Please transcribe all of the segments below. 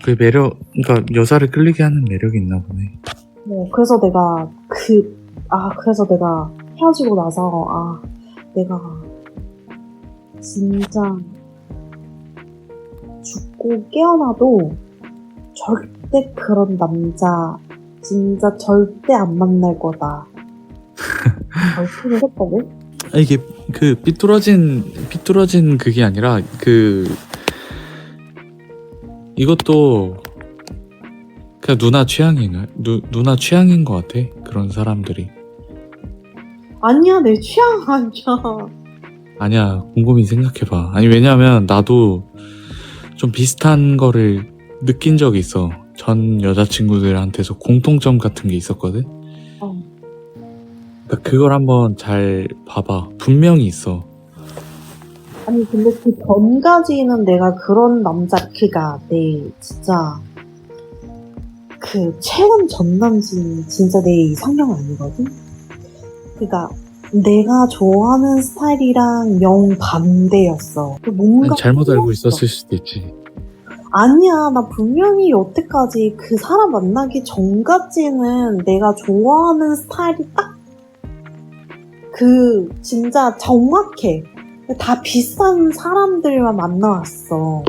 그 매력, 그러니까 여자를 끌리게 하는 매력이 있나 보네. 그래서 내가 헤어지고 나서, 내가 진짜 죽고 깨어나도 절대 그런 남자, 진짜 절대 안 만날 거다. 결심을 했거든? 이게 그 삐뚤어진 그게 아니라 이것도 그냥 누나 취향인 것 같아. 그런 사람들이. 아니야, 내 취향 아니야. 아니야, 곰곰이 생각해봐. 아니, 왜냐면 나도 좀 비슷한 거를 느낀 적이 있어. 전 여자친구들한테서 공통점 같은 게 있었거든. 그러니까 그걸 한번 잘 봐봐. 분명히 있어. 아니, 근데 그 전까지는 내가 그런 남자, 진짜, 최근 전 남친 진짜 내 이상형 아니거든? 그니까, 내가 좋아하는 스타일이랑 영 반대였어. 뭔가. 잘못 알고 있었을 수도 있지. 아니야, 나 분명히 여태까지 그 사람 만나기 전까지는 내가 좋아하는 스타일이 진짜 정확해. 다 비슷한 사람들만 만나왔어.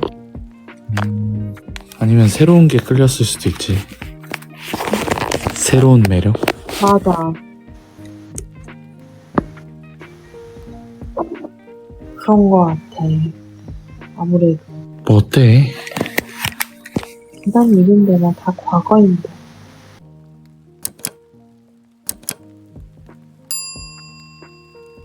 아니면 새로운 게 끌렸을 수도 있지. 새로운 매력? 맞아. 그런 거 같아. 아무래도. 뭐 어때? 그다음 일인데 나 다 과거인데.